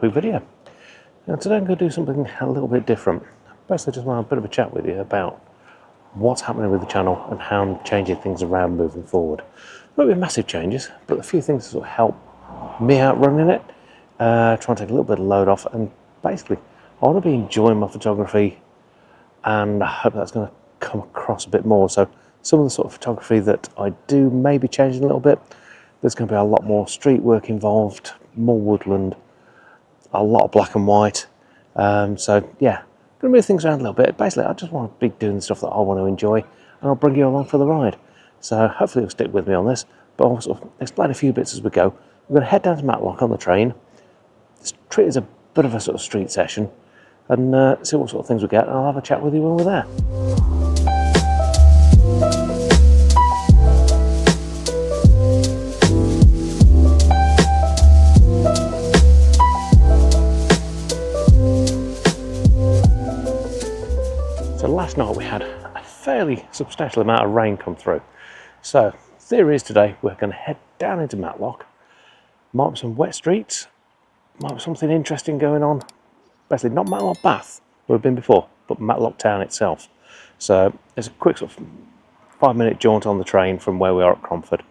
quick video. Now today I'm going to do something a little bit different. Basically just want to have a bit of a chat with you about what's happening with the channel and how I'm changing things around moving forward. Won't be massive changes, but a few things to sort of help me out running it, try and take a little bit of load off, and basically I want to be enjoying my photography, and I hope that's going to come across a bit more. So some of the sort of photography that I do may be changing a little bit. There's going to be a lot more street work involved, more woodland, a lot of black and white. So yeah, going to move things around a little bit. Basically, I just want to be doing the stuff that I want to enjoy, and I'll bring you along for the ride. So hopefully you'll stick with me on this, but I'll sort of explain a few bits as we go. We're going to head down to Matlock on the train. This treat is a bit of a sort of street session, and see what sort of things we get, and I'll have a chat with you when we're there. So last night we had a fairly substantial amount of rain come through. So theory is today we're going to head down into Matlock. Might be some wet streets, might be something interesting going on. Basically not Matlock Bath, where we've been before, but Matlock town itself. So it's a quick sort of 5-minute jaunt on the train from where we are at Cromford.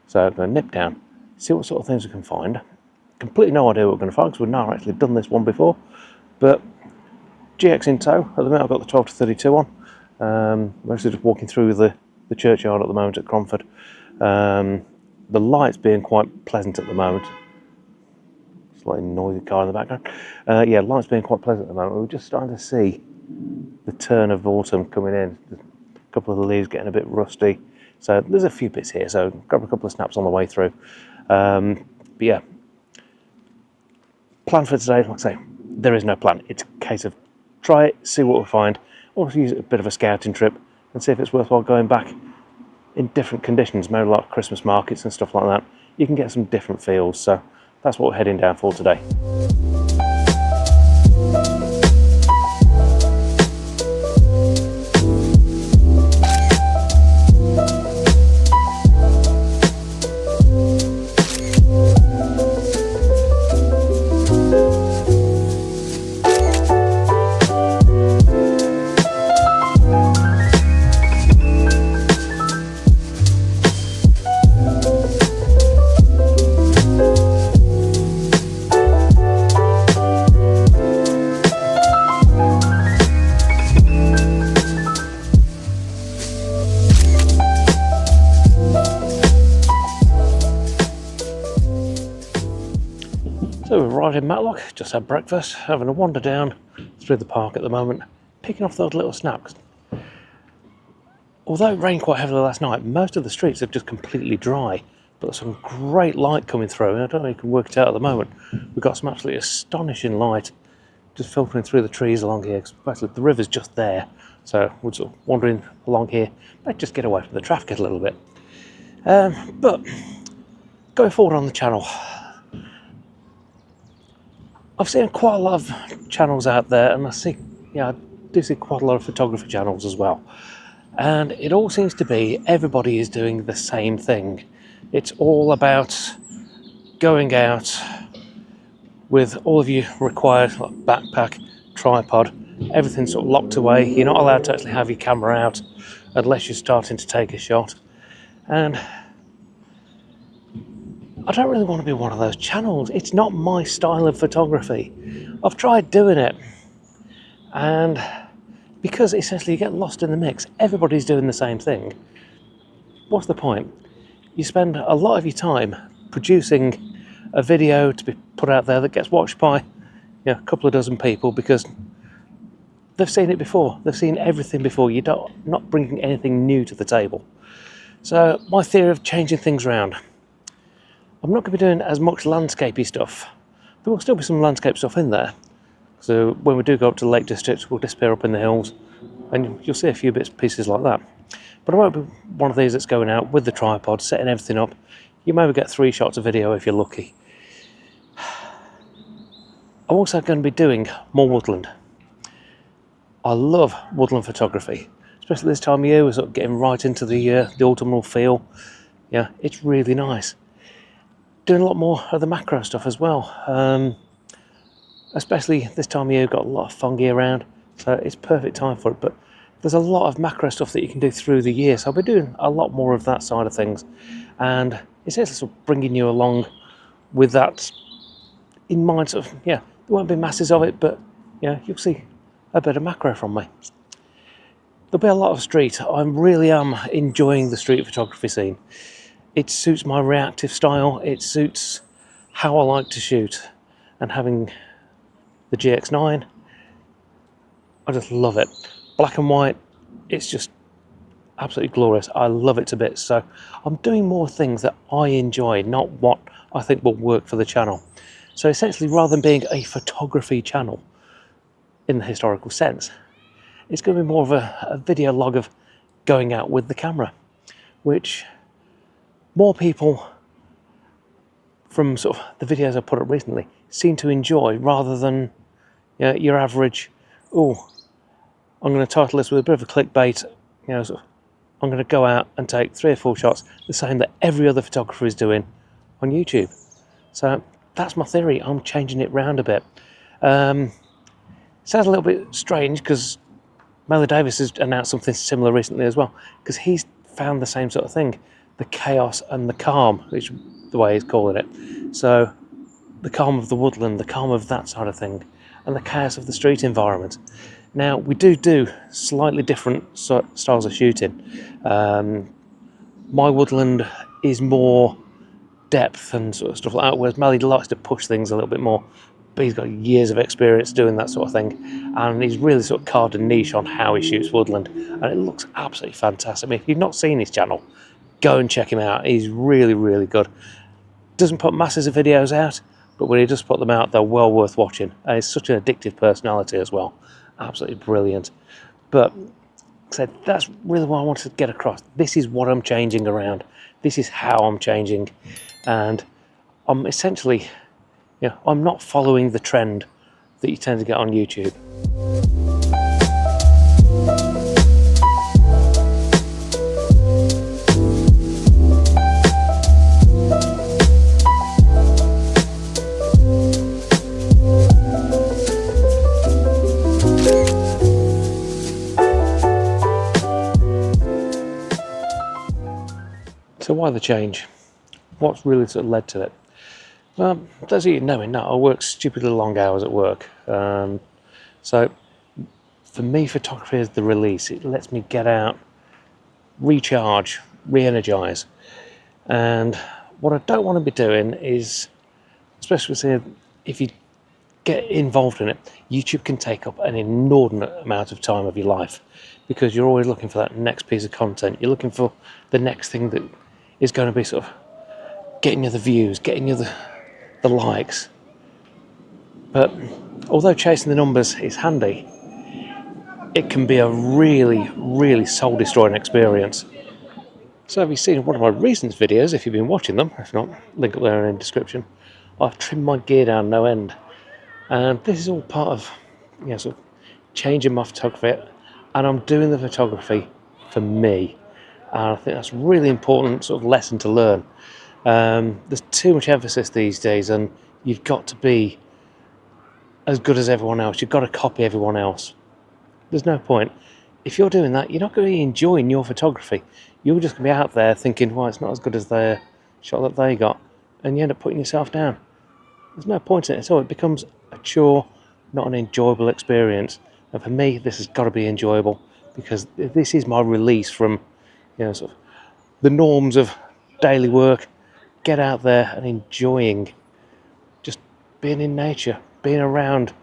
So I'm going to nip down, see what sort of things we can find. Completely no idea what we're going to find because we've not actually done this one before, but GX in tow. At the minute I've got the 12 to 32 on. We're actually just walking through the churchyard at the moment at Cromford. The lights being quite pleasant at the moment. Slightly noisy car in the background. Yeah, lights being quite pleasant at the moment. We're just starting to see the turn of autumn coming in. A couple of the leaves getting a bit rusty. So there's a few bits here, so grab a couple of snaps on the way through. But yeah, plan for today, like I say, there is no plan. It's a case of try it, see what we find, also use it a bit of a scouting trip and see if it's worthwhile going back in different conditions, maybe like Christmas markets and stuff like that. You can get some different feels, so that's what we're heading down for today. So we've arrived in Matlock, just had breakfast, having a wander down through the park at the moment, picking off those little snaps. Although it rained quite heavily last night, most of the streets are just completely dry, but there's some great light coming through, and I don't know if you can work it out at the moment. We've got some absolutely astonishing light just filtering through the trees along here, because basically the river's just there, so we're sort of wandering along here, let's just get away from the traffic a little bit. But going forward on the channel, I've seen quite a lot of channels out there, and I do see quite a lot of photography channels as well. And it all seems to be everybody is doing the same thing. It's all about going out with all of your required like backpack, tripod, everything sort of locked away. You're not allowed to actually have your camera out unless you're starting to take a shot. And I don't really want to be one of those channels. It's not my style of photography. I've tried doing it, and because essentially you get lost in the mix, everybody's doing the same thing. What's the point? You spend a lot of your time producing a video to be put out there that gets watched by a couple of dozen people because they've seen it before. They've seen everything before. You're not bringing anything new to the table. So my theory of changing things around, I'm not going to be doing as much landscapey stuff. There will still be some landscape stuff in there. So when we do go up to the Lake District, we'll disappear up in the hills, and you'll see a few bits and pieces like that. But I won't be one of these that's going out with the tripod, setting everything up. You maybe get 3 shots of video if you're lucky. I'm also going to be doing more woodland. I love woodland photography, especially this time of year. We're sort of getting right into the autumnal feel. Yeah, it's really nice. Doing a lot more of the macro stuff as well. especially this time of year, we've got a lot of fungi around, so it's perfect time for it. But there's a lot of macro stuff that you can do through the year, so I'll be doing a lot more of that side of things, and it's actually sort of bringing you along with that in mind. Sort of, yeah, there won't be masses of it, but yeah, you'll see a bit of macro from me. There'll be a lot of street. I really am enjoying the street photography scene. It suits my reactive style, it suits how I like to shoot, and having the GX9, I just love it. Black and white, it's just absolutely glorious. I love it to bits. So I'm doing more things that I enjoy, not what I think will work for the channel. So essentially, rather than being a photography channel in the historical sense, it's going to be more of a video log of going out with the camera, which more people from sort of the videos I've put up recently seem to enjoy, rather than, you know, your average, oh, I'm going to title this with a bit of a clickbait, you know, sort of, I'm going to go out and take 3 or 4 shots, the same that every other photographer is doing on YouTube. So that's my theory. I'm changing it round a bit. Sounds a little bit strange because Miller Davis has announced something similar recently as well, because he's found the same sort of thing, the chaos and the calm, which is the way he's calling it. So the calm of the woodland, the calm of that sort of thing, and the chaos of the street environment. Now, we do slightly different styles of shooting. My woodland is more depth and sort of stuff like that, whereas Melly likes to push things a little bit more, but he's got years of experience doing that sort of thing, and he's really sort of carved a niche on how he shoots woodland, and it looks absolutely fantastic. I mean, if you've not seen his channel, go and check him out. He's really, really good. Doesn't put masses of videos out, but when he does put them out, they're well worth watching, and he's such an addictive personality as well. Absolutely brilliant. But so that's really what I wanted to get across. This is what I'm changing around. This is how I'm changing, and I'm essentially, you know, I'm not following the trend that you tend to get on YouTube. So why the change? What's really sort of led to it? Well, those of you know me now, I work stupidly long hours at work. So for me, photography is the release. It lets me get out, recharge, re-energize. And what I don't want to be doing is, especially if you get involved in it, YouTube can take up an inordinate amount of time of your life, because you're always looking for that next piece of content. You're looking for the next thing that is going to be sort of getting you the views, getting you the likes. But although chasing the numbers is handy, it can be a really, really soul-destroying experience. So if you've seen one of my recent videos, if you've been watching them, if not, link up there in the description, I've trimmed my gear down no end. And this is all part of, you know, sort of changing my photography, and I'm doing the photography for me. And I think that's a really important sort of lesson to learn. There's too much emphasis these days, and you've got to be as good as everyone else. You've got to copy everyone else. There's no point. If you're doing that, you're not going to be enjoying your photography. You're just going to be out there thinking, well, it's not as good as the shot that they got, and you end up putting yourself down. There's no point in it at all. It becomes a chore, not an enjoyable experience. And for me, this has got to be enjoyable, because this is my release from, you know, sort of the norms of daily work. Get out there and enjoying just being in nature, being around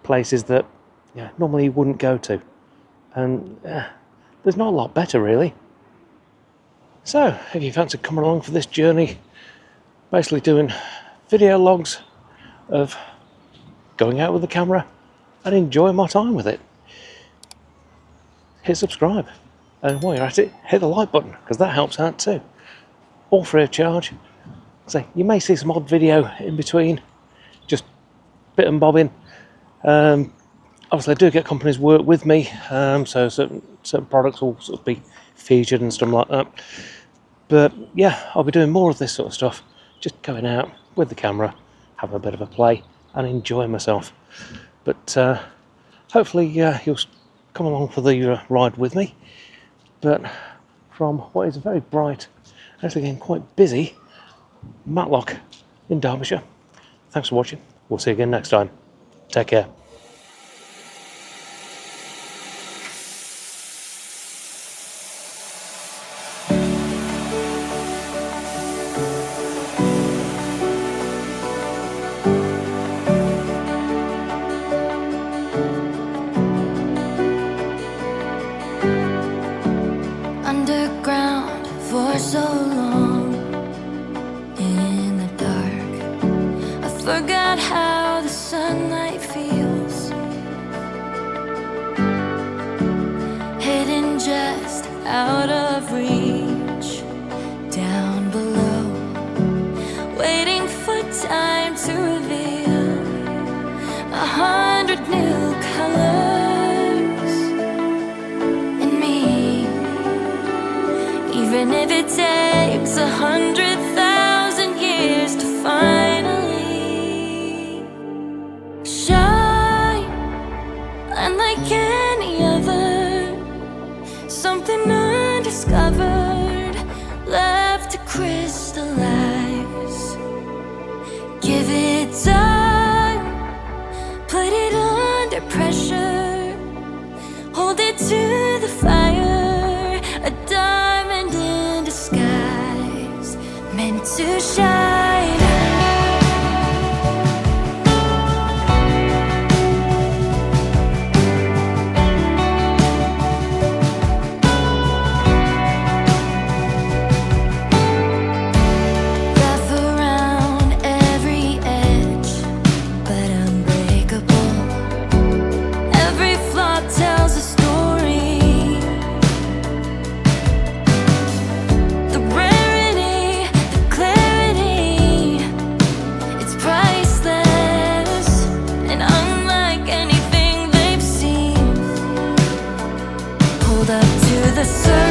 places that, you know, normally you wouldn't go to. And there's not a lot better, really. So, if you fancy coming along for this journey, basically doing video logs of going out with the camera and enjoying my time with it, hit subscribe. And while you're at it, hit the like button, because that helps out too. All free of charge. So you may see some odd video in between, just bit and bobbing. Obviously I do get companies work with me, so certain products will sort of be featured and stuff like that. But yeah, I'll be doing more of this sort of stuff, just going out with the camera, having a bit of a play and enjoying myself. But hopefully you'll come along for the ride with me. But from what is a very bright, actually getting quite busy, Matlock in Derbyshire, thanks for watching. We'll see you again next time. Take care. Underground for so long, in the dark, I forgot how the sunlight feels. Hidden just out of reach, down below, waiting for time to reveal 100 new colors in me. Even if it takes 100,000 years to finally shine, unlike any other, something undiscovered, left to crystallize. Give it time, put it under pressure, hold it to the fire, a diamond in disguise, meant to shine. Rough around every edge, but unbreakable. Every flaw tells a story. The rarity, the clarity, it's priceless and unlike anything they've seen. Hold up to the surface.